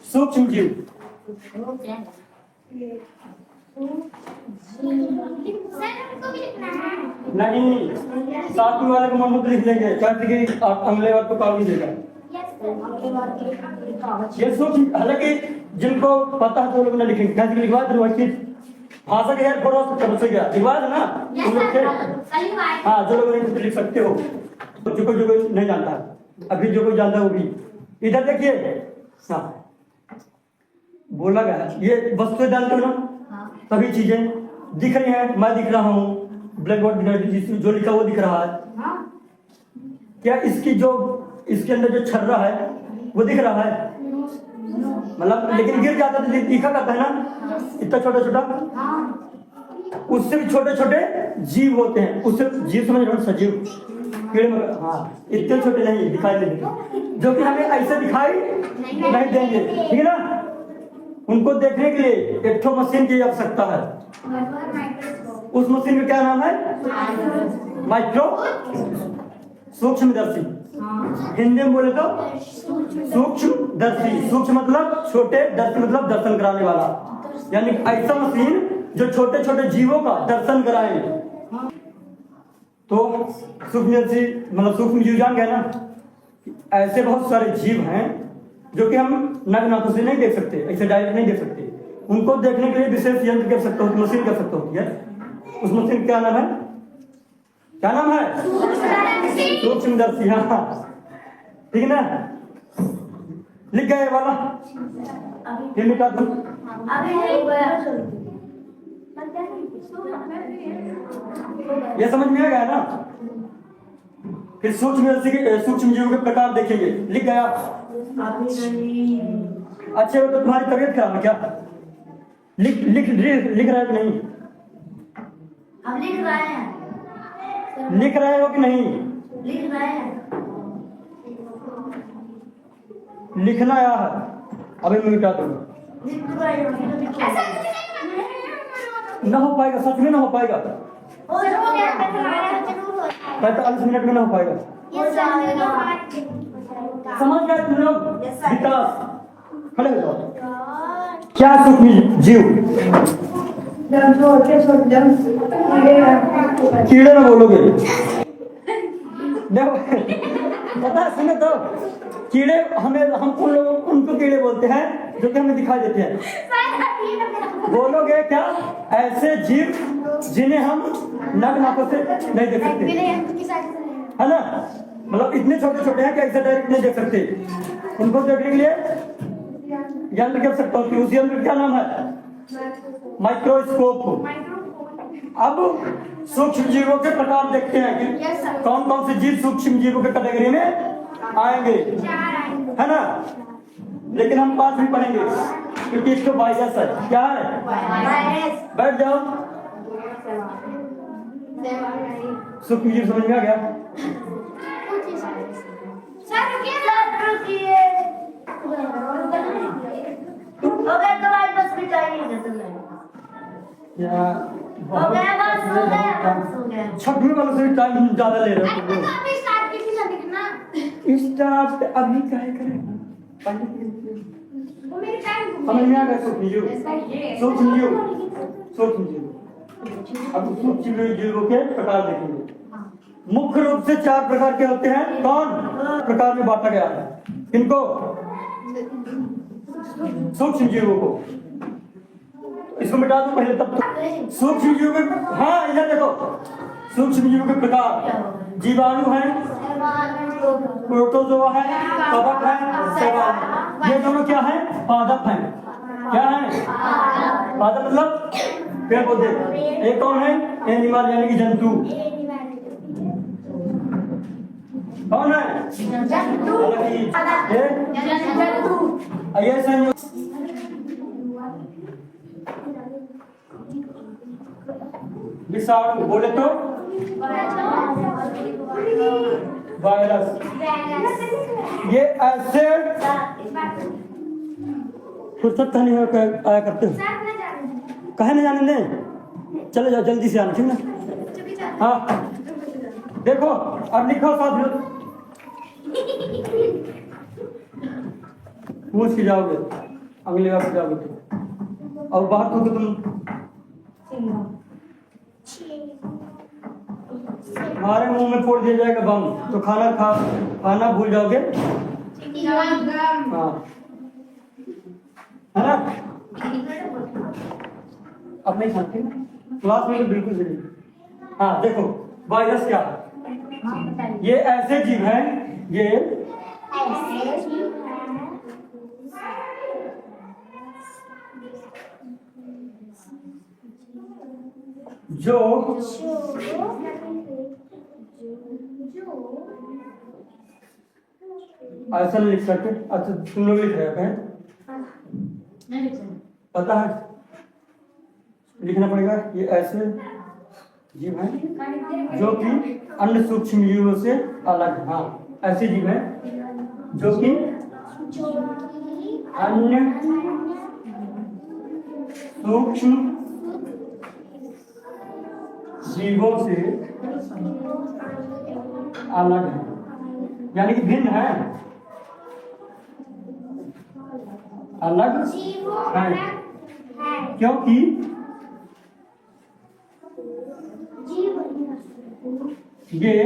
सूक्ष्म जीव। नहीं, सातवीं वाले को मन लिख देंगे, क्योंकि अगले बार तो कागज देगा। ये सूक्ष्म, हालांकि जिनको पता है तो लोग न लिखेंगे, कैसे लिखवा दो वही भाषा के यार थोड़ा सा से गया लिखवा दो ना तुम लोग के। हाँ, जो लोग नहीं लिख सकते हो, जो कोई नहीं जानता, अभी जो कोई जानता है वो भी इधर देखिए। हाँ, बोला गया ये वस्तुएं जानते हो ना, सभी चीजें दिख रही हैं, मैं दिख रहा हूँ, ब्लैक बोर्ड जो लिखा वो दिख रहा है। क्या इसकी जो इसके अंदर जो छर्रा है वो दिख रहा है? मतलब लेकिन गिर जाता तो दिखा करता है ना, इतना छोटा छोटा। उससे भी छोटे छोटे जीव होते हैं, उससे जीव समझ रहे हो, सजीव कीड़े मकोड़े। हाँ, इतने छोटे नहीं दिखाई देंगे, जो कि हमें ऐसे दिखाई नहीं देंगे, ठीक है ना। उनको देखने के लिए एक ठो मशीन की आवश्यकता है। उस मशीन का क्या नाम है? माइक्रो सूक्ष्मदर्शी। हिंदी में बोले तो सूक्ष्मदर्शी। सूक्ष्म मतलब छोटे, दर्शी मतलब दर्शन कराने वाला, यानी ऐसा मशीन जो छोटे छोटे जीवों का दर्शन कराए। तो सूक्ष्मदर्शी मतलब सूक्ष्म जीव जान गए ना। ऐसे बहुत सारे जीव हैं जो कि हम नग्न आंखों से नहीं देख सकते, ऐसे डायरेक्ट नहीं देख सकते। उनको देखने के लिए विशेष यंत्र कर सकते हो, मशीन कर सकते होती है। उस मशीन क्या नाम है? क्या नाम है? सूक्ष्मदर्शी। हाँ, ठीक है ना। लिख गए वाला, ये मिटा दो। ये समझ में आ गया ना। फिर सूक्ष्मदर्शी के सूक्ष्म जीवों के प्रकार देखेंगे। लिख गया? अच्छे हो तो तुम्हारी तबीयत खराब है क्या? लिख लिख लिख रहे हो कि नहीं? हम लिख रहे हैं। लिख रहे हो कि नहीं? लिख रहे हैं। लिखना आया है, अभी मैं मिटा दूंगा। ना हो पाएगा, सच में ना हो पाएगा। 45 मिनट में ना हो पाएगा। समझ गए तुम लोग? विकास खड़े हो जाओ। क्या सूक्ष्म जीव? कीड़े ना बोलोगे, देखो पता है, सुनो तो कीड़े हमें, हम उन लोगों उनको कीड़े बोलते हैं जो कि हमें दिखाई देते हैं। बोलोगे क्या? ऐसे जीव जिन्हें हम नग्न आंखों से नहीं देख सकते, है ना। मतलब इतने छोटे छोटे हैं कि ऐसे डायरेक्ट नहीं देख सकते। उनको देखने के लिए यंत्र कर सकता हूँ कि उस यंत्र क्या नाम है? माइक्रोस्कोप। अब सूक्ष्म जीवों के प्रकार देखते हैं कि कौन कौन से जीव सूक्ष्म जीवों के कैटेगरी में आएंगे, है ना। लेकिन हम 5 भी पढ़ेंगे क्योंकि इसको वायरस है। क्या है? बैठ जाओ। सूक्ष्म जीव समझ में आ गया? छठवीं वालों से टाइम ज्यादा ले रहे हो। स्टार्ट अभी क्या करें? समझ में आ गया? सूक्ष्म जीव, सूक्ष्म जीव, सूक्ष्म जीव। अब सूक्ष्म जीवों के प्रकार देखेंगे। मुख्य रूप से 4 प्रकार के होते हैं। कौन प्रकार में बांटा गया है? किनको? सूक्ष्म जीवों को। इसको मिटा दो पहले, तब तो सूक्ष्म जीवों के, हाँ इधर देखो, सूक्ष्म जीवों के प्रकार जीवाणु है, प्रोटोजोआ है, कवक है, शैवाल है। ये दोनों क्या है? पादप हैं। क्या है? पादप मतलब पेड़ पौधे। एक कौन है? एनिमल यानी कि जंतु। कौन है? ये संयोग। विषाणु बोले तो वायरस। ये ऐसे फुर्सत का नहीं आया करते हो, कहे नहीं जाने दें। चले जाओ जल्दी से आना, ठीक ना। हाँ देखो, अब लिखो साथ पूछ के जाओगे। अगली बार जाओगे तो, और बाहर को तुम हमारे मुंह में फोड़ दिया जाएगा बम तो खाना भूल जाओगे। हाँ है ना, अब नहीं खाते क्लास में तो बिल्कुल भी नहीं। हाँ देखो वायरस क्या है, ये ऐसे जीव हैं, ये जो ऐसा नहीं लिख सकते। अच्छा तुम लोग लिख रहे हैं, पता है लिखना पड़ेगा। ये ऐसे जीव हैं जो कि अन्य सूक्ष्म जीवों से अलग है। हाँ ऐसे जीव हैं जो कि अन्य सूक्ष्म जीवों से अलग है, यानी कि भिन्न है, अलग है, क्योंकि ये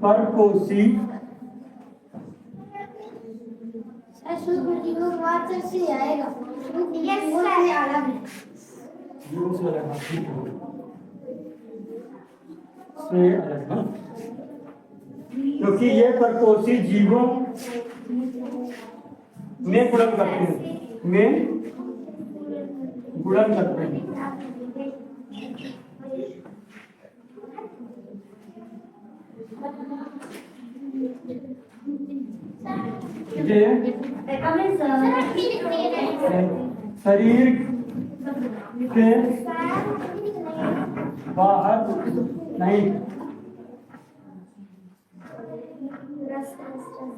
परपोषी जीवों से अलग है, क्योंकि ये परपोषी जीवों में गुणन करते हैं, गुणन करते हैं। ये शरीर के बाहर नहीं,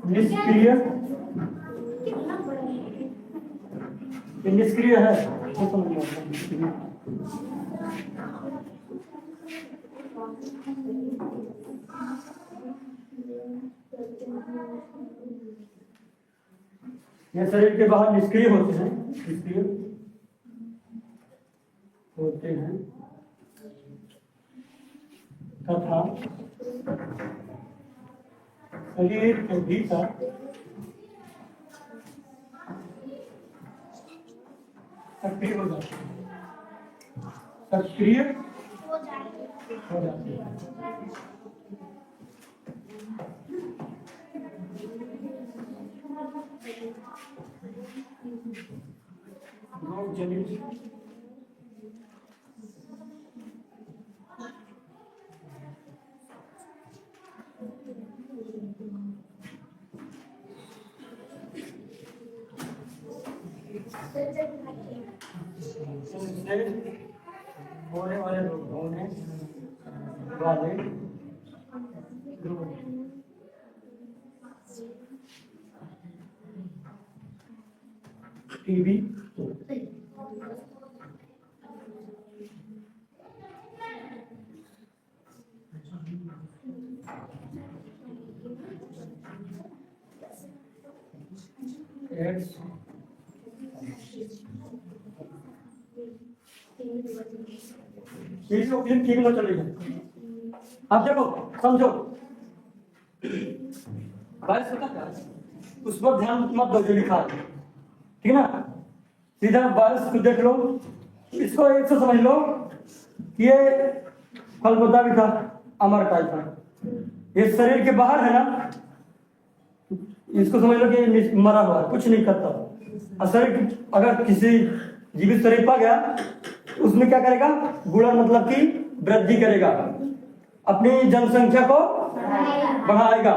निष्क्रिय निष्क्रिय है, ये शरीर के बाहर निष्क्रिय होते हैं, निष्क्रिय होते हैं तथा शरीर के भीतर सक्रिय हो जाते हैं, सक्रिय हो जाते हैं। रोग जनित होने वाले रोग, होने वाले रोग टीबी, एड्स, ठीक ना चलेगा। अब देखो समझो, बारिश होता क्या उस पर ध्यान मत दो जो लिखा है, ठीक है ना, सीधा बारिश को देख लो, इसको एक से समझ लो कि ये फलबुदा भी था, अमर टाइप था, ये शरीर के बाहर है ना, इसको समझ लो कि मरा हुआ कुछ नहीं करता। और शरीर अगर किसी जीवित शरीर पा गया उसमें क्या करेगा, गुणन मतलब कि वृद्धि करेगा, अपनी जनसंख्या को बढ़ाएगा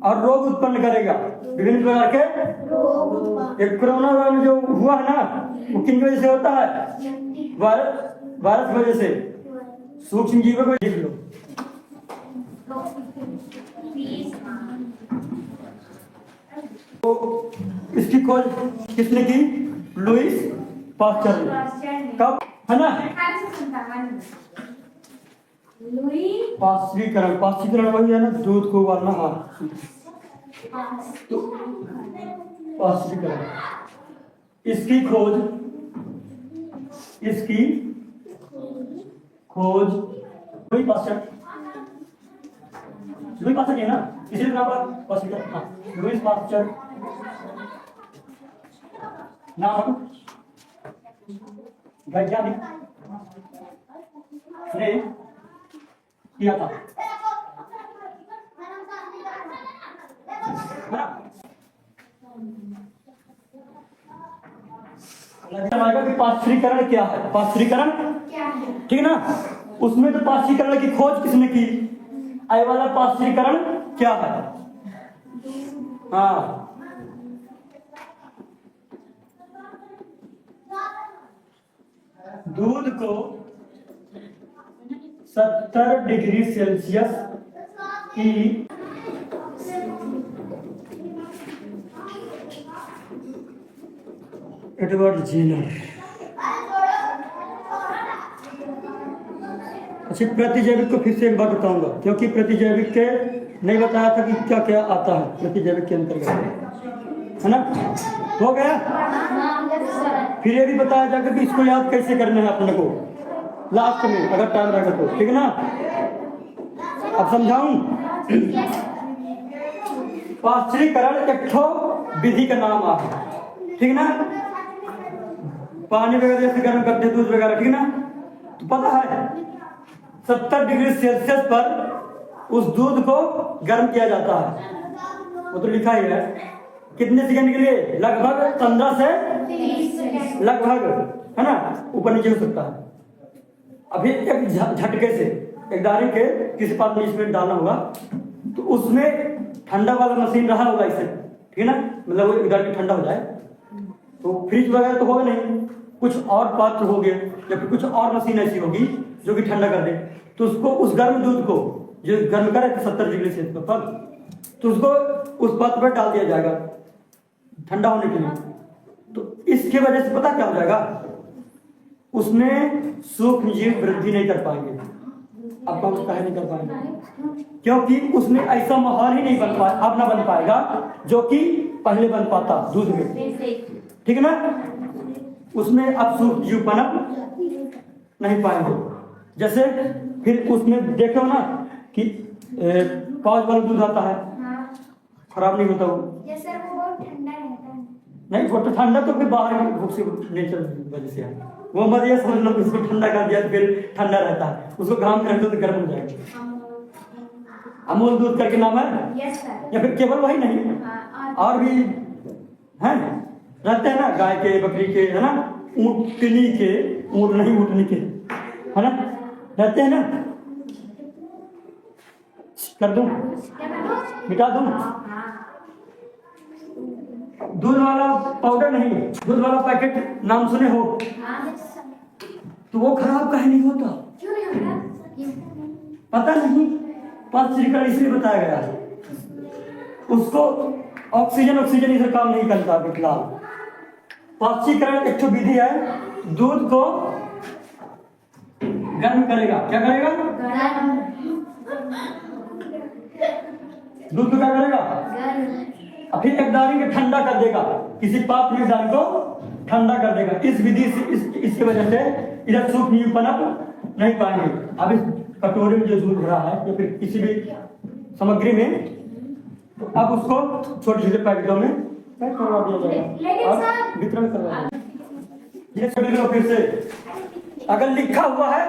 और रोग उत्पन्न करेगा, विभिन्न प्रकार के। एक कोरोना वायरस जो हुआ है ना, वो किन वजह से होता है, वायरस वजह से, सूक्ष्म जीवों को लिख लो। तो इसकी खोज किसने की, लुईस पास्चर ने, कब है ना, पास्चरीकरण वही है ना, दूध को उबालना। हाँ तो पाश्चरीकरण, इसकी खोज लुई पास्चर है ना, इसीलिए नाम पड़ा पाश्चरीकरण। हाँ, लुई पास्चर नामक वैज्ञानिक ने किया था। कि पाश्चरीकरण क्या है, पाश्चरीकरण क्या है? ठीक है ना। उसमें तो पाश्चरीकरण की खोज किसने की, आई वाला पाश्चरीकरण क्या है। हाँ, दूध को 70 डिग्री सेल्सियस की एडवर्ड जेनर। अच्छा, प्रतिजैविक को फिर से एक बार बताऊंगा, क्योंकि प्रतिजैविक के नहीं बताया था कि क्या क्या आता है प्रतिजैविक के अंतर्गत, है ना। हो गया। फिर ये भी बताया जाएगा कि इसको याद कैसे करना है अपने को लास्ट में, अगर टाइम रहेगा तो, ठीक है ना। अब समझाऊं। पाश्चरीकरण एक ठो विधि का नाम है, ठीक ना। पानी वगैरह जैसे गर्म करते हैं, दूध वगैरह, ठीक ना। तो पता है 70 डिग्री सेल्सियस पर उस दूध को गर्म किया जाता है, वो तो लिखा ही है। कितने सेकंड के लिए, लगभग 15 से 30 सेकंड, लगभग, है ना, ऊपर नीचे हो सकता है। अभी एक झटके से एक डायरेक्ट के किसी पात्र में इसमें डालना होगा, तो उसमें ठंडा वाला मशीन रहा होगा इसे, ठीक है ना, मतलब वो डायरेक्ट ठंडा हो जाए। तो फ्रिज वगैरह तो होगा नहीं, कुछ और पात्र हो गए या फिर कुछ और मशीन ऐसी होगी जो कि ठंडा कर दे। तो उसको उस गर्म दूध को जो गर्म करे 70 डिग्री सेल्सियस पर, तो उसको उस पात्र पर डाल दिया जाएगा ठंडा होने के लिए। तो इसकी वजह से पता क्या हो जाएगा, उसमें सूक्ष्म जीव वृद्धि नहीं कर पाएंगे। अब हम कहे नहीं कर पाएंगे, क्योंकि उसमें ऐसा माहौल ही नहीं बन पाए, अब ना बन पाएगा जो कि पहले बन पाता दूध में, ठीक है ना। उसमें अब सूक्ष्म जीव पनप नहीं पाएंगे। जैसे फिर उसमें देखो ना कि पाउच वाला दूध आता है, खराब नहीं होता वो, जैसे वो बहुत ठंडा रहता है। नहीं वो तो ठंडा तो फिर बाहर भूख से नेचर वजह से है, वो मत ये समझ लो इसको ठंडा कर दिया तो फिर ठंडा रहता है, उसको घाम कर दो तो गर्म हो जाएगा। अमूल दूध करके नाम है, यस सर। या फिर केवल वही नहीं, और भी हैं रहते हैं ना, गाय के, बकरी के, है ना, ऊँटनी के, ऊँट नहीं ऊँटनी के, है ना, रहते हैं ना। कर दूं, मिटा दूं। दूध वाला पाउडर नहीं, दूध वाला पैकेट नाम सुने हो, तो वो खराब काहे नहीं होता, क्यों नहीं होता? पता नहीं। पाश्चरीकरण इसलिए बताया गया है, उसको ऑक्सीजन इधर काम नहीं करता फिलहाल। पाश्चरीकरण एक विधि है, दूध को गर्म करेगा, क्या करेगा, दूध को क्या करेगा, और फिर एक डाली को ठंडा कर देगा, किसी पात्र में डाल को ठंडा कर देगा। इस विधि से इसकी वजह से इधर सूक्ष्म जीव पनप नहीं पाएंगे। अब इस कटोरे में जो दूध भरा है या फिर किसी भी सामग्री में, तो अब उसको छोटे छोटे पैकेटों में पैक करवा दिया जाएगा और वितरण करवा दिया। फिर से अगर लिखा हुआ है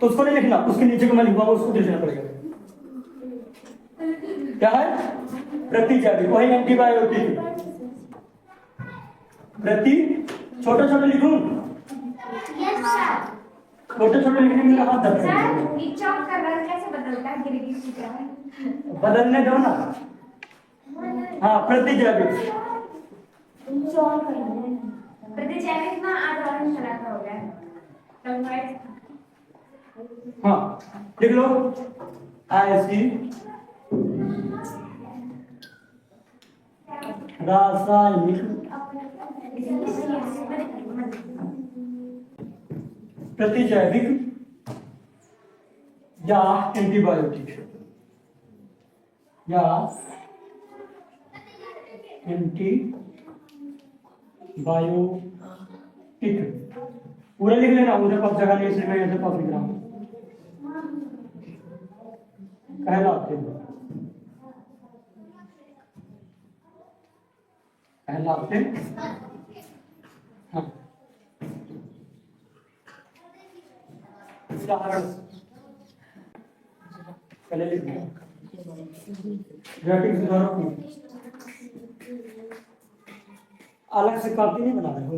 तो उसको नहीं लिखना, उसके नीचे को मैं लिखवाऊंगा, उसको लिखना पड़ेगा। क्या है, प्रतिजैविक, वही एंटीबायोटिक। प्रति छोटे छोटे लिखूं, यस सर। छोटे छोटे लिखने में हाथ दर्द है। सर ये चौक का रंग कैसे बदलता है, गिरगिट की तरह? बदलने दो ना। हाँ, प्रतिजैविक। चौक कर रहे हैं प्रतिजैविक ना, आज ऑरेंज कलर का हो गया है, कल व्हाइट। हाँ लिख लो, ऐसी रासायनिक प्रतिजैविक या एंटीबायोटिक या एंटीबायोटिक बायोटिक पूरा लिख लेना, उधर पास जगह नहीं इसलिए मैं ऐसे पास लिख रहा हूँ। कहलाते कहलाते हाँ उदाहरण पहले लिख दिया ग्राफिक्स उदाहरण की अलग से कॉपी नहीं बना रहे हो?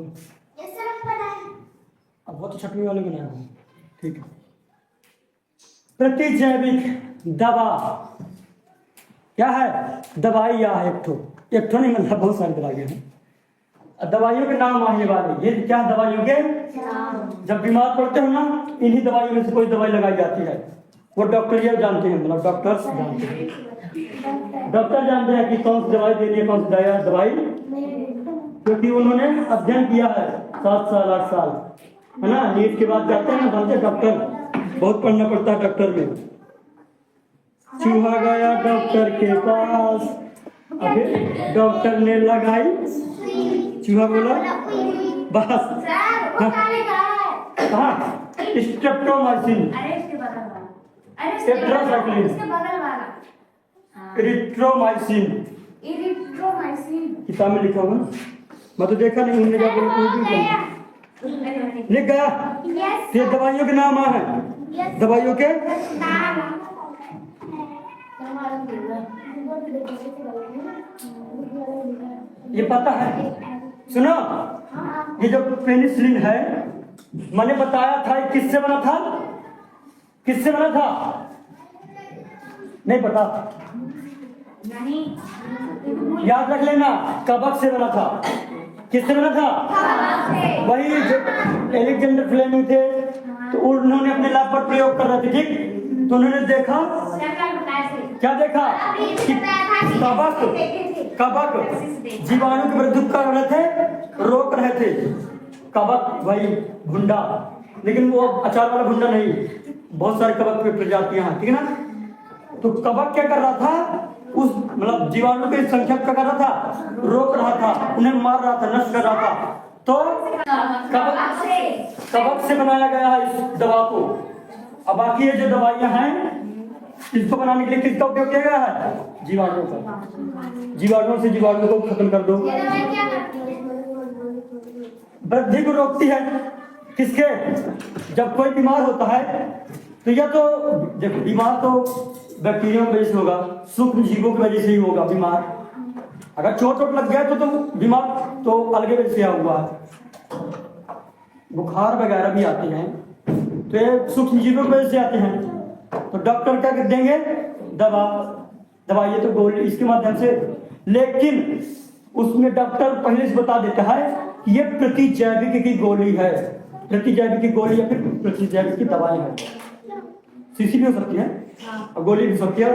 अब वो तो छठवीं वाले बनाए हो, ठीक है। प्रतिजैविक दवा क्या है? दवाई या एक ठो नहीं, मतलब बहुत सारी दवाइयाँ हैं। दवाइयों के नाम आने वाले ये क्या दवाइयों के? जब बीमार पड़ते हो ना, इन्हीं दवाइयों में से कोई दवाई लगाई जाती है। वो डॉक्टर ये जानते हैं, मतलब डॉक्टर्स जानते हैं। डॉक्टर जानते हैं कि कौन सी दवाई देनी है, कौन सी दवाई, क्योंकि उन्होंने अध्ययन किया है 7 साल 8 साल, है ना। नीट के बाद जाते हैं ना डॉक्टर, बहुत पढ़ना पड़ता है डॉक्टर में। चूहा गया डॉक्टर के पास, अभी डॉक्टर ने लगाई, चूहा बोला बस हाँ स्ट्रेप्टोमाइसिन, इरिथ्रोमाइसिन किताब में लिखा हुआ, मैं तो देखा नहीं, उन्होंने क्या लिख गया। ये दवाइयों के नाम है, दवाइयों के ये पता है। सुनो, ये जो पेनिसिलिन है मैंने बताया था किससे बना था? किससे बना था? नहीं पता? नहीं, याद रख लेना, कवक से बना था। किससे बना था? वही जो एलेक्जेंडर फ्लेमिंग थे, तो उन्होंने अपने लैब पर प्रयोग कर रहे थे, ठीक। तो उन्होंने देखा, क्या देखा कि कवक जीवाणु के विरुद्ध कर रहे थे, रोक रहे थे। कवक वही भुंडा, लेकिन वो अचार वाला भुंडा नहीं, बहुत सारे कवक की प्रजातियां हैं, ठीक है ना। तो कवक क्या कर रहा था? उस मतलब जीवाणु की संख्या क्या कर रहा था? रोक रहा था, उन्हें मार रहा था, नष्ट कर रहा था। तो कवक से बनाया गया है इस दवा को। अब बाकी ये जो दवाइयां हैं, इसको बनाने के लिए किसका उपयोग किया गया है? जीवाणु का। जीवाणु से जीवाणु को खत्म कर दो। वृद्धि को रोकती है, किसके? जब कोई बीमार होता है तो या तो देखो, बीमार तो बैक्टीरिया की वजह से होगा, सूक्ष्म जीवों की वजह से ही होगा बीमार। अगर चोट लग गया तो बीमार तो अलग वजह से हुआ। बुखार वगैरह भी आते हैं तो ये सूक्ष्म जीवों की वजह से आते हैं। तो डॉक्टर क्या कर देंगे? दवा ये तो गोली इसके माध्यम से, लेकिन उसमें डॉक्टर पहले से बता देता है कि ये प्रतिजैविक की गोली है, प्रतिजैविक की गोली या फिर प्रतिजैविक की दवाई है। शीशी भी हो सकती है और गोली भी हो सकती है,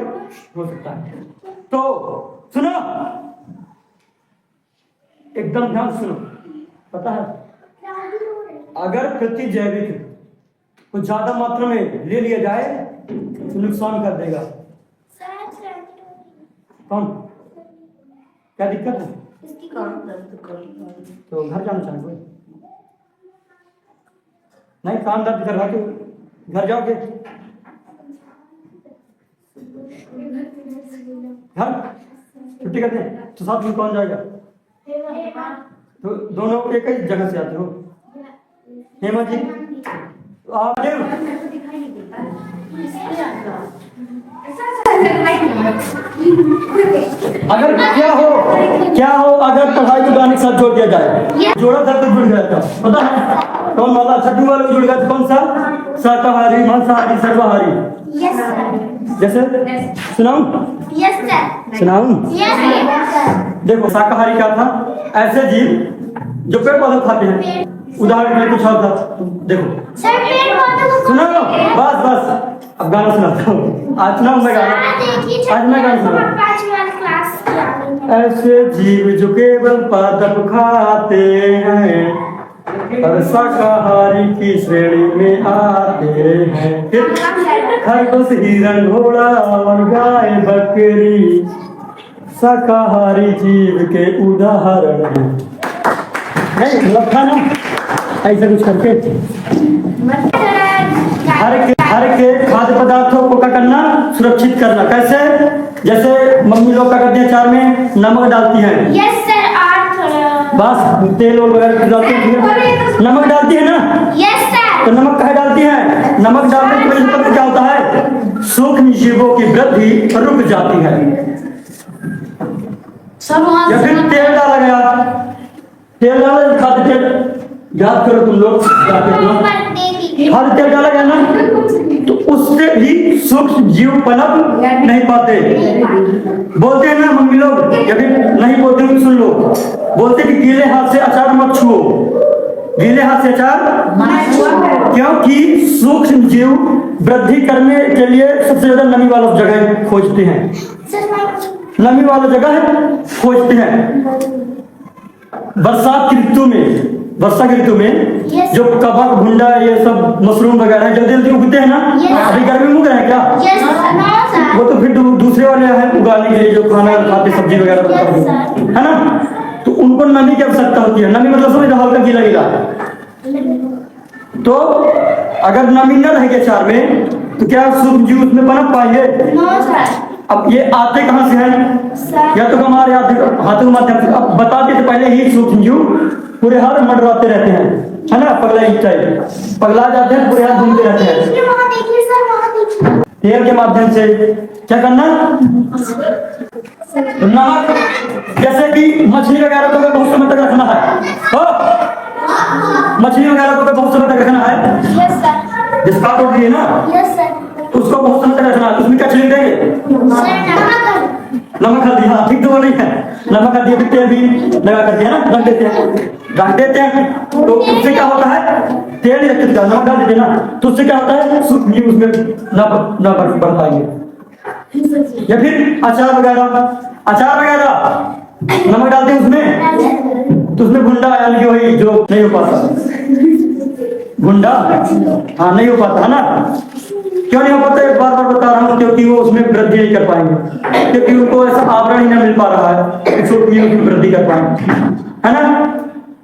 हो सकता है। तो सुनो, एकदम ध्यान सुनो, पता है अगर प्रतिजैविक को ज्यादा मात्रा में ले लिया जाए तो नुकसान कर देगा। कौन? क्या दिक्कत है? तो घर जाना चाहे कोई? नहीं, कान दर्द कर रहा तो घर जाओगे? घर छुट्टी करते हैं तो साथ में कौन जाएगा? तो दोनों एक ही जगह से आते हो? हेमा जी आप अगर क्या हो अगर पढ़ाई को गाने के साथ जोड़ दिया जाए, जोड़ा था तो जुड़ गया था, पता है कौन वाला? छठी वाले जुड़ गया था, कौन सा? शाकाहारी, मांसाहारी, सर्वाहारी। जैसे सुनाऊं? सुनाऊं? देखो, शाकाहारी क्या था? ऐसे जीव जो पेड़ पौधे खाते हैं। उदाहरण में कुछ और था, देखो सुनो, बस अब गाना सुनाता हूँ। आज सुनाऊं मैं गाना, आज मैं गाना सुनाऊं। ऐसे जीव जो केवल पादप खाते हैं और शाकाहारी की श्रेणी में आते हैं। खरगोश, हिरण, घोड़ा और गाय बकरी शाकाहारी जीव के उदाहरण हैं। नहीं मतलब था ना ऐसा कुछ करके हर के खाद्य पदार्थों को क्या करना, सुरक्षित करना। कैसे? जैसे मम्मी लोग क्या करती है, अचार में नमक डालती हैं। Yes sir. बस तेल और वगैरह डालती है, नमक डालती है ना। Yes sir. तो नमक कहाँ डालती है? नमक डालने की वजह से क्या होता है, सूक्ष्म जीवों की वृद्धि रुक जाती है। या फिर तेल डाला गया, तेल डाला, खाद्य तेल याद करो तुम लोग, खाद्य तेल डाला गया ना, तो उससे भी सूक्ष्म जीव पनप नहीं पाते। बोलते हैं ना मम्मी लोग, या फिर नहीं बोलते तो सुन लो, बोलते कि गीले हाथ से अचार मत छुओ, गीले हाथ से अचार, क्योंकि सूक्ष्म जीव वृद्धि करने के लिए सबसे ज्यादा नमी वाला जगह खोजते हैं, नमी वाला जगह खोजते हैं। बरसात की ऋतु में, वर्षा की ऋतु में जो कबक, भुंडा, ये सब मशरूम वगैरह जल्दी जल्दी उगते हैं ना। अभी गर्मी में उग रहे हैं क्या? वो तो फिर दूसरे वाले हैं उगाने के लिए, जो खाना खाते सब्जी वगैरह बनता है ना, तो उनको नमी की आवश्यकता होती है। नमी मतलब समझ रहे, हल्का गीला गीला। तो अगर नमी न रहेगी अचार में तो क्या सूक्ष्म जीव उसमें पनप पाएंगे? अब ये आते कहाँ से हैं? या तो हमारे हाथों के माध्यम से। अब बताते से पहले ही सूक्ष्म जीव पूरे हाथ मंडराते रहते हैं, है ना, पगला पगला जाते हैं, पूरे हाथ घूमते रहते हैं। तेल के माध्यम से क्या करना, नमक, जैसे कि मछली वगैरह को बहुत समय तक रखना है, मछली वगैरह को बहुत समय तक रखना है, जिसका तो है ना, उसको बहुत समय तक रखना है। उसमें क्या छिड़क देंगे? नमक हल्दी। हाँ ठीक तो वो नहीं है, नमक हल्दी भी तेल भी लगा करके है ना, रख देते हैं। तो उससे क्या होता है, तेल या नमक डाल देते ना, तो उससे क्या होता है, सूक्ष्म जीव उसमें न बढ़ पाएंगे। या फिर अचार वगैरह नमक डालते हैं उसमें, तो उसमें भुंडा यानी कि वही जो नहीं हो पाता, भुंडा, हाँ नहीं हो पाता है ना। क्यों नहीं हो पाता, एक बार बता रहा हूँ, क्योंकि वो उसमें वृद्धि नहीं कर पाएंगे, क्योंकि उनको ऐसा आवरण ही नहीं मिल पा रहा है उसमें वृद्धि कर पाएंगे, है ना।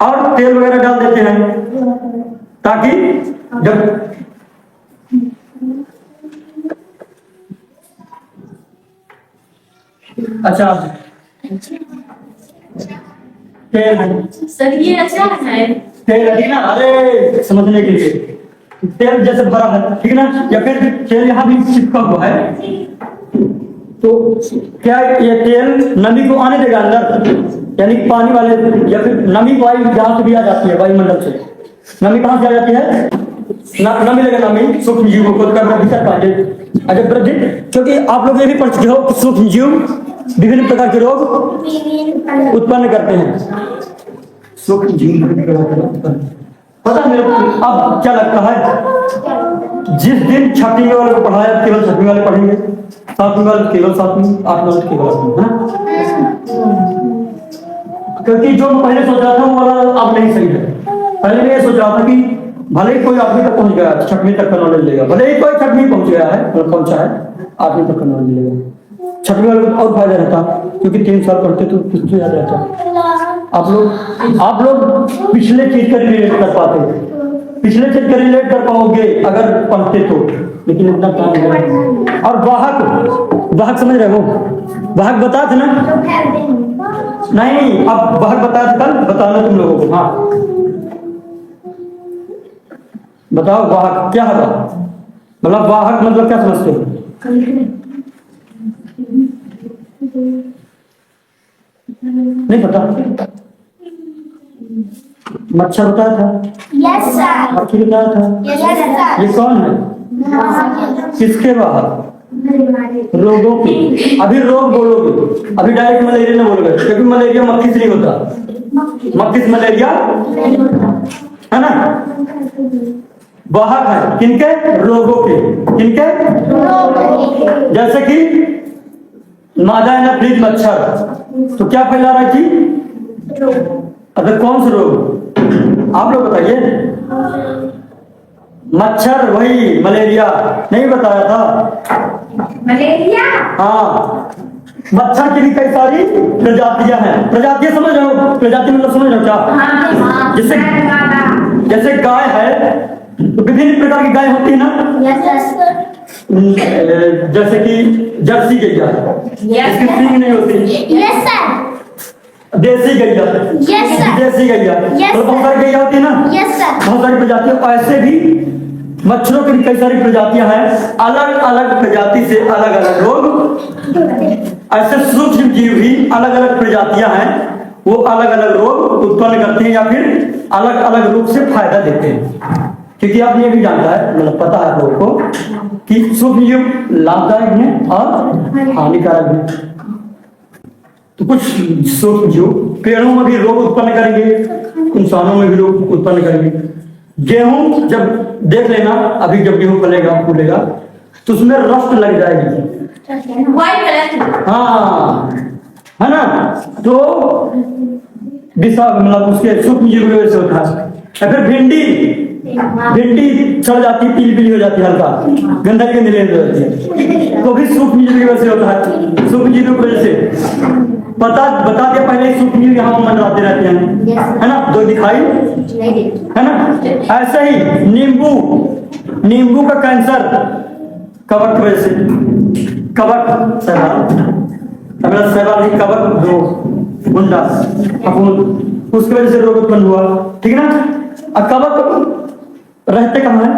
और तेल वगैरह डाल देते हैं ताकि जब अच्छा तेल सर ये अच्छा है, तेल है ना, अरे समझने के लिए तेल जैसे भरा है, ठीक है ना, या फिर तेल यहाँ भी चिपका हुआ है, तो क्या ये तेल नमी को आने देगा अंदर, यानी पानी वाले, या फिर नमी वायु जहां से भी आ जाती है, वायुमंडल से नमी कहां से आ जाती है, नमी लगेगा, नमी सूक्ष्म जीवों को वृद्धि कर पाएंगे। अच्छा वृद्धि, क्योंकि आप लोग ये भी पढ़ चुके हो कि सूक्ष्म जीव विभिन्न प्रकार के रोग उत्पन्न करते हैं, सूक्ष्म जीव पता मेरे को। अब क्या लगता है, जिस दिन छठवीं वाले को पढ़ाया केवल छठवीं वाले पढ़ेंगे, सातवीं वाले केवल सातवीं, आठवीं वाले केवल आठवीं, क्योंकि जो पहले सोच रहा था वो वाला अब नहीं सही है। पहले मैं ये सोच रहा था कि भले ही कोई आठवीं तक पहुंच गया, छठवीं तक का नॉलेज लेगा, भले ही कोई छठवीं पहुंच गया है, पहुंचा है, आठवीं तक का नॉलेज लेगा। छठवीं वाले को और फायदा रहता, क्योंकि 3 साल पढ़ते तो कुछ तो याद रहता। आप लोग पिछले चीज का रिलेट कर पाते, पिछले चीज का रिलेट कर पाओगे अगर पढ़ते तो, लेकिन इतना काम नहीं। और वाहक समझ रहे हो, वाहक बता थे ना, नहीं अब वाहक बताया था कल, बताना तुम लोगों को। हाँ बताओ वाहक क्या होता, मतलब वाहक मतलब क्या समझते हो? नहीं पता, मच्छर बताया था, यस सर, मक्खी बताया था, यस सर। ये कौन है, किसके वाहक? रोगों की। अभी रोग बोलोगे, अभी डायरेक्ट मलेरिया नहीं बोलोगे, क्योंकि मलेरिया मक्खी से नहीं होता, मक्खी से मलेरिया है ना। वाहक है किनके? रोगों के। किनके? जैसे कि मादा एनाफ्लिज मच्छर, तो क्या फैला रही थी? अगर कौन सा रोग आप लोग बताइए? मच्छर, वही मलेरिया नहीं बताया था? मलेरिया, हाँ मच्छर की भी कई सारी प्रजातियां हैं। प्रजातियां समझ रहे हो? प्रजाति मतलब समझ रहे हो क्या? हाँ, जैसे जैसे गाय है तो विभिन्न प्रकार की गाय होती है ना, जैसे कि जर्सी गैया, इसकी सींग नहीं होती। यस सर, देसी गैया, Yes, sir. देसी गैया, Yes, तो बहुत सारी गैया होती है ना, यस सर, बहुत सारी प्रजातियां। ऐसे भी मच्छरों की भी कई सारी प्रजातियां हैं। अलग अलग प्रजाति से अलग अलग रोग, ऐसे सूक्ष्म जीव भी अलग अलग प्रजातियां हैं, वो अलग अलग रोग उत्पन्न करते हैं या फिर अलग अलग रूप से फायदा देते हैं। क्योंकि आप ये भी जानता है, मतलब पता है आप लोगों को कि सूक्ष्म जीव लाभदायक हैं और हानिकारक हैं। तो कुछ सूक्ष्म जीव पेड़ों में भी रोग उत्पन्न करेंगे, इंसानों में भी रोग उत्पन्न करेंगे। गेहूं जब देख लेना, अभी जब गेहूं फलेगा फूलेगा तो उसमें रस्ट लग जाएगी, व्हाइट कलर, हाँ, है ना। तो दिशा मतलब उसके सूक्ष्म जीव की वजह से होता है। या फिर भिंडी सड़ जाती है, पीली पीली हो जाती है, हल्का गंदगी गंदगी हो जाती है, तो भी सूक्ष्म जीव की वजह से होता है। सूक्ष्म जीव की वजह से बता दिया पहले ही, सूक्ष्म जीव यहाँ मंडराते रहते हैं, है ना, जो दिखाई, है ना। ऐसे ही नींबू का कैंसर कवक की वजह से, कवक सहवाल कवक जो गुंडा फफूंद, उसकी वजह से रोग उत्पन्न हुआ, ठीक है ना। अब कवक रहते कहाँ है?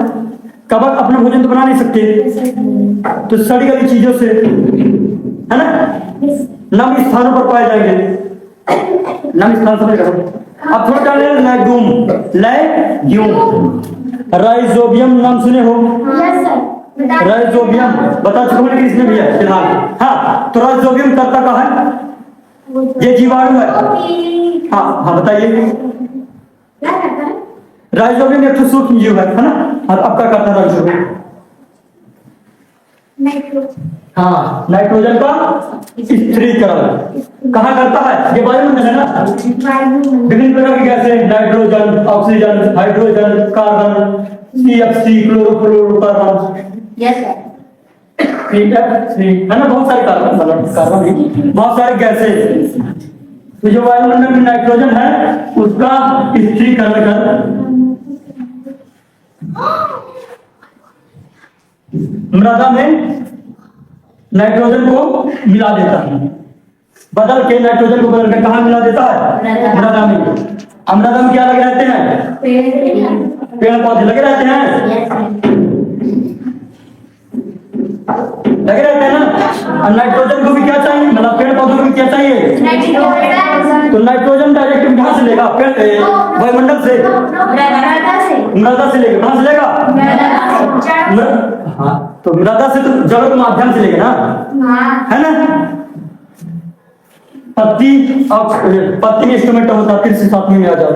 कवक अपना भोजन तो बना नहीं सकते, तो सड़ी गली चीजों से, है ना, नम स्थानों पर पाए जाएंगे। नम स्थान समझ रहे हो? अब थोड़ा जाने राइजोबियम नाम सुने हो? राइजोबियम बता चुका हूं, लेकिन इसमें भी है फिलहाल। हाँ, तो राइजोबियम करता कहाँ है? ये जीवाणु है। हाँ हाँ, बताइए। क्या करता है? राइजोबियम एक तो सूक्ष्म जीव है ना। अब क्या करता है राइजोबियम? हाँ, नाइट्रोजन का स्थिरीकरण कहाँ करता है? ये वायुमंडल है ना, विभिन्न प्रकार की गैसें, nitrogen, oxygen, hydrogen, carbon, CF3, chlorofluorocarbon, yes sir, CF3, है ना, बहुत सारे कार्बन, मतलब कार्बन भी, बहुत सारी गैसें। तो जो वायुमंडल में नाइट्रोजन है उसका स्थिरीकरण कर मृदा में नाइट्रोजन को मिला देता है, बदल के नाइट्रोजन को बदल के कहाँ मिला देता है? मृदा में। मृदा में क्या लगे रहते हैं? पेड़ पौधे लगे रहते हैं, लगे रहते हैं ना। और नाइट्रोजन को भी क्या चाहिए, मतलब पेड़ पौधों को भी क्या चाहिए? तो नाइट्रोजन डायरेक्ट कहाँ से लेगा? वायुमंडल से, मृदा से लेगा। कहाँ से लेगा? हाँ, तो मृदा से तो जड़ों के माध्यम से लेगा ना, है ना। पत्ती में स्टोमेटा होता है, फिर से सातवीं में आ जाओ।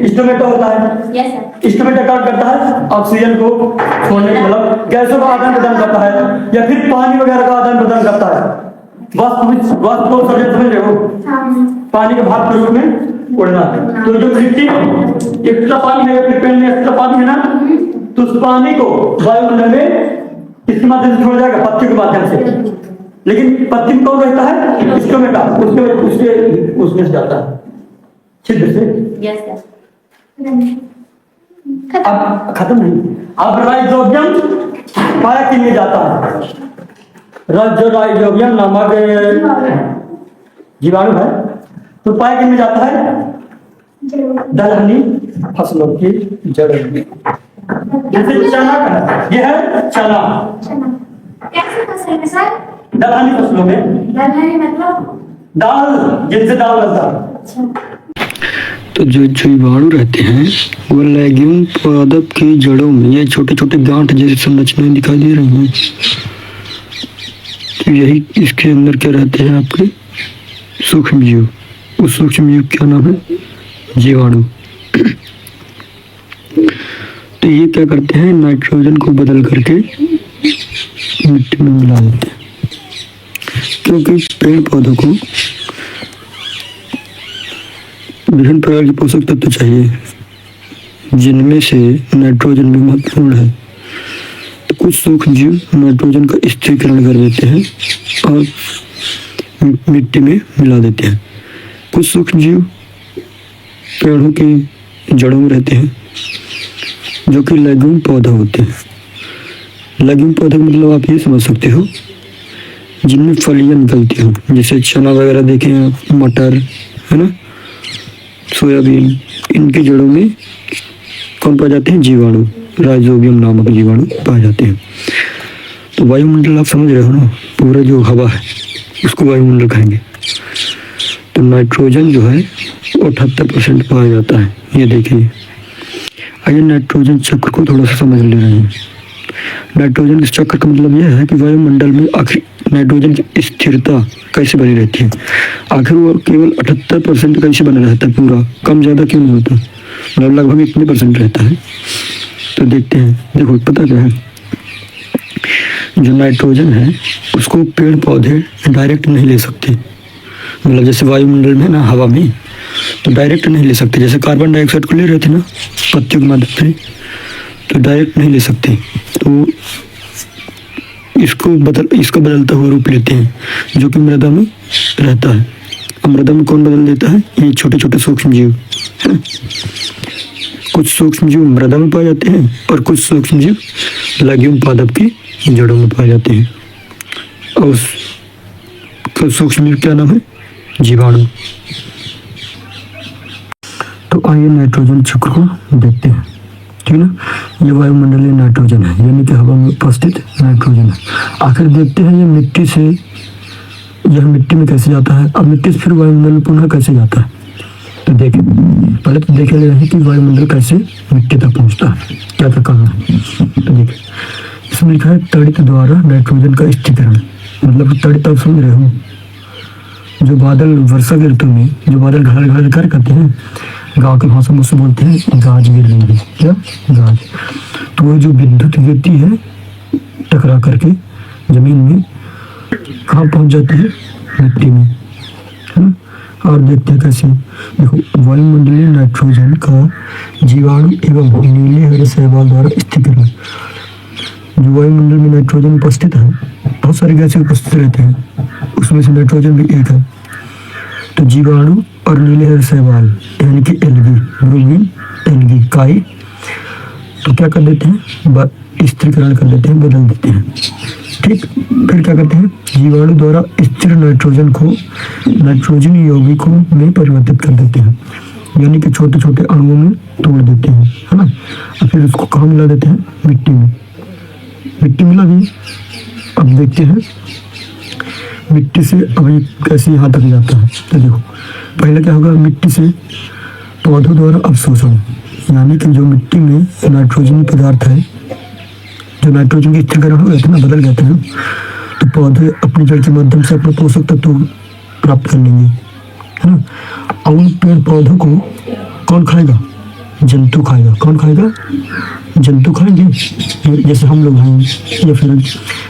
स्टोमेटा होता है, स्टोमेटा क्या करता है? ऑक्सीजन को छोड़ने, मतलब गैसों का आदान प्रदान करता है, या फिर पानी वगैरह का आदान प्रदान करता है। वाष्प समझ रहे हो? पानी के भाग के रूप में उड़ना। तो जो मिट्टी एक्स्ट्रा पानी है, फिर पेड़ में एक्स्ट्रा पानी है ना, तो उस पानी को वायुमंडल में किसके माध्यम से छोड़ा जाएगा? पत्ती के माध्यम से। लेकिन पत्ती में कौन रहता है? स्टोमेटा, उसमें से जाता है छिद्र से। अब खत्म नहीं, अब राइजोबियम पाया के लिए जाता है। जो राइजोबियम नामक जीवाणु है तो पाया के लिए जाता है दलहनी फसलों की जड़ में। जैसे चना का, ये है चना, कैसे फसल है सर? दलहनी फसलों में, दलहनी मतलब दाल, जिनसे दाल बनता है। तो जो जीवाणु रहते हैं वो लेग्यूम पादप की जड़ों में ये छोटे छोटे गांठ जैसी संरचनाएं दिखाई दे रही हैं। तो यही इसके अंदर क्या रहते हैं? आपके सूक्ष्म जीव। उस सूक्ष्म जीव क्या नाम है? जीवाणु। तो ये क्या करते हैं? नाइट्रोजन को बदल करके मिट्टी में मिला देते हैं, क्योंकि पेड़ पौधों को विभिन्न प्रकार के पोषक तत्व चाहिए, जिनमें से नाइट्रोजन भी महत्वपूर्ण है। तो कुछ सूक्ष्म जीव नाइट्रोजन का स्थिरीकरण कर देते हैं और मिट्टी में मिला देते हैं। कुछ सूक्ष्म जीव पेड़ों की जड़ों में रहते हैं, जो कि लेग्यूम पौधा होते हैं। लेग्यूम पौधे का मतलब आप ये समझ सकते हो जिनमें फलियां निकलती हो, जैसे चना वगैरह देखे हैं, मटर है ना, सोयाबीन। इनकी जड़ों में कौन पाए जाते हैं? जीवाणु, राइजोबियम नामक जीवाणु पाए जाते हैं। तो वायुमंडल आप समझ रहे हो ना, पूरा जो हवा है उसको वायुमंडल कहेंगे। तो नाइट्रोजन जो है 78% पाया जाता है। ये देखिए, आइए नाइट्रोजन चक्र को थोड़ा सा समझ ले रहे हैं। नाइट्रोजन के चक्र का मतलब यह है कि वायुमंडल में आखिर नाइट्रोजन की स्थिरता कैसे बनी रहती है। आखिर वो केवल 78% कैसे बना रहता है, पूरा कम ज़्यादा क्यों नहीं होता, मतलब लगभग इतने % रहता है। तो देखते हैं, देखो पता क्या है, जो नाइट्रोजन है उसको पेड़ पौधे डायरेक्ट नहीं ले सकते। मतलब जैसे वायुमंडल में ना, हवा में तो डायरेक्ट नहीं ले सकते। जैसे कार्बन डाइऑक्साइड को ले रहे थे ना पत्तियों के माध्यम से, तो डायरेक्ट नहीं ले सकते। तो इसको बदलता हुआ रूप लेते हैं, जो कि मृदा में रहता है। अब मृदा में कौन बदल देता है? ये छोटे छोटे सूक्ष्म जीव है। कुछ सूक्ष्म जीव मृदा में पाए जाते हैं और कुछ सूक्ष्म जीव लेग्यूम पादप की जड़ों में पाए जाते हैं। और उस सूक्ष्म जीव क्या नाम है? जीवाणु। तो आइए नाइट्रोजन चक्र को देखते हैं, ठीक है ना। ये वायुमंडलीय नाइट्रोजन है, यानी कि हवा में उपस्थित नाइट्रोजन है। आखिर देखते हैं ये मिट्टी से, यह मिट्टी में कैसे जाता है, अब मिट्टी से फिर वायुमंडल में पुनः कैसे जाता है। तो देखिए, पहले तो देखे ले रहे हैं कि वायुमंडल कैसे मिट्टी तक पहुंचता है, क्या क्या कारण है। तो देखिए, इसमें लिखा है तड़ित द्वारा नाइट्रोजन का स्थिरीकरण। मतलब तड़ित आप समझ रहे हो, जो बादल वर्षा के ऋतु में जो बादल घर घर कर करते हैं, गाँव के भाषा में उससे बोलते हैं गाज गिर रही है, क्या गाज। तो वो जो विद्युत गिरती है टकरा करके जमीन में, कहाँ पहुंच जाती है? मिट्टी में, है ना। और देखते हैं कैसे, देखो वायुमंडलीय नाइट्रोजन का जीवाणु एवं नीले हरे शैवाल द्वारा स्थिरीकरण। जो वायुमंडल में नाइट्रोजन उपस्थित है, बहुत सारी गैसें उपस्थित रहते हैं, उसमें से नाइट्रोजन भी एक है। तो जीवाणु और नीले हरे शैवाल यानी कि एल्गी, ब्रूमिन एल्गी काई, तो क्या कर देते हैं? स्थिरीकरण कर देते हैं, बदल देते हैं। ठीक, फिर क्या करते हैं? जीवाणु द्वारा स्थिर नाइट्रोजन को नाइट्रोजन यौगिकों में परिवर्तित कर देते हैं, यानी कि छोटे छोटे अणुओं में तोड़ देते हैं, है ना। और फिर उसको कहाँ मिला देते हैं? मिट्टी में। मिट्टी मिला दी। अब देखते हैं मिट्टी से अभी कैसे यहाँ तक जाता है। तो देखो, पहले क्या होगा, मिट्टी से पौधों द्वारा अवशोषण, यानी कि जो मिट्टी में नाइट्रोजन पदार्थ है, जो नाइट्रोजन के स्थिरीकरण हो गए थे ना, बदल गए थे ना, तो पौधे अपनी जड़ के माध्यम से अपने पोषक तत्व प्राप्त कर लेंगे, है ना। और उन पेड़ पौधों को कौन खाएगा? जंतु खाएगा। कौन खाएगा? जंतु खाएंगे, जैसे हम लोग हैं, या फिर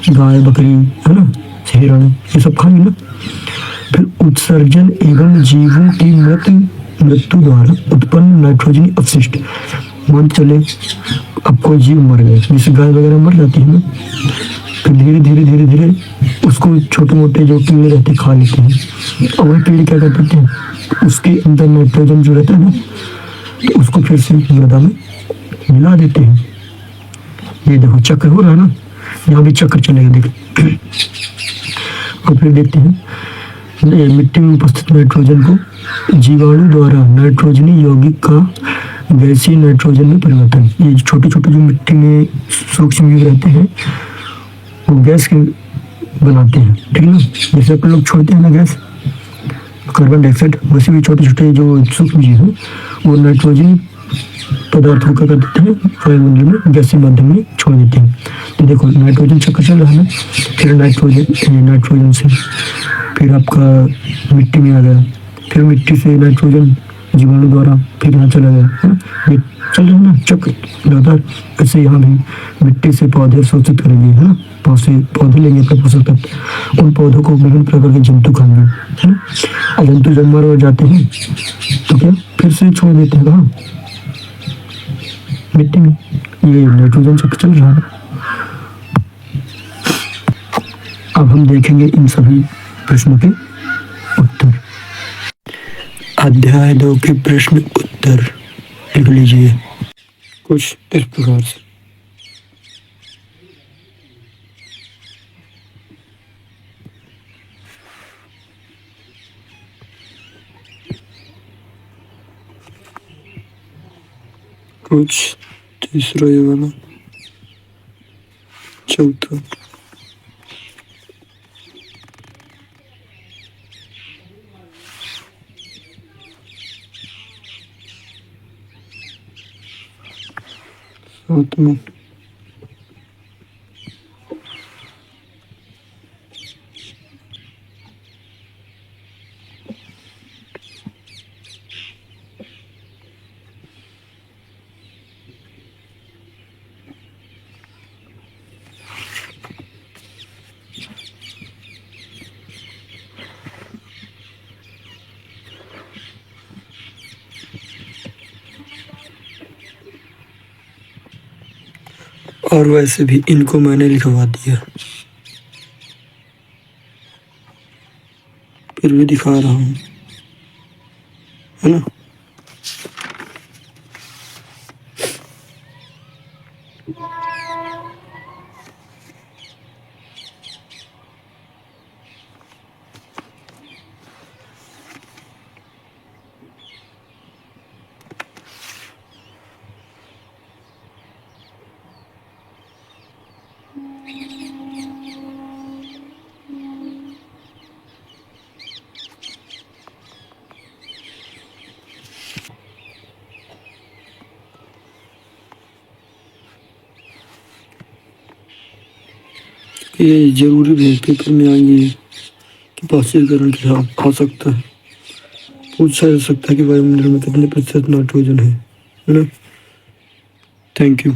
गाय बकरी, है ना, हिरण, ये सब खाएंगे ना। फिर उत्सर्जन एवं जीवों की मृत्यु द्वारा उत्पन्न नाइट्रोजन अपशिष्ट। मान चले अब कोई जीव मर गए, जैसे गाय वगैरह मर जाती है ना, फिर धीरे धीरे धीरे धीरे उसको छोटे मोटे जो कीड़े रहते खा लेते हैं। और वही कीड़े क्या करते हैं? उसके अंदर नाइट्रोजन जो रहता है ना, तो उसको फिर से मृदा में मिला देते हैं। ये देखो चक्र हो रहा है ना, यहाँ भी चक्र चलेगा, देखो। और फिर देखते हैं मिट्टी में उपस्थित नाइट्रोजन को जीवाणु द्वारा नाइट्रोजनी यौगिक का गैसीय नाइट्रोजन में परिवर्तन। ये छोटे छोटे जो मिट्टी में सूक्ष्म जीव रहते हैं, वो गैस के बनाते हैं, ठीक है ना। जैसे अपन लोग छोड़ते हैं ना गैस, कार्बन डाइऑक्साइड, वैसे भी छोटे छोटे जो सूक्ष्म जीव हैं वो नाइट्रोजन पदार्थ को कर देते हैं, वायुमंडल में गैसीय माध्यम में छोड़ देते हैं। तो देखो नाइट्रोजन चक्कर चल रहा है ना, फिर नाइट्रोजन से फिर आपका मिट्टी में आ गया, फिर मिट्टी से नाइट्रोजन जीवाणु द्वारा फिर यहाँ चला गया, है ना। ये चल रहा है ना चक्र लगातार। ऐसे यहाँ भी मिट्टी से पौधे शोषित करेंगे, है ना, पौधे लेंगे अपने पोषक तत्व, उन पौधों को विभिन्न प्रकार के जंतु खाएंगे, है ना। और जंतु जब मर जाते हैं तो क्या फिर से छोड़ देते हैं कहाँ? मिट्टी में। ये नाइट्रोजन चक्र चल रहा है। अब हम देखेंगे इन सभी प्रश्नों के उत्तर। अध्याय 2 के प्रश्न उत्तर लिख लीजिए कुछ इस प्रकार से। कुछ तीसरा ये वाला, चौथा, सातवां, और वैसे भी इनको मैंने लिखवा दिया, फिर भी दिखा रहा हूँ, है ना। ये जरूरी भी है, पेपर में आएंगे कि पाश्चुरीकरण क्या आ सकता है, पूछा जा सकता है कि वायुमंडल में कितने प्रतिशत नाइट्रोजन है ना। Thank you.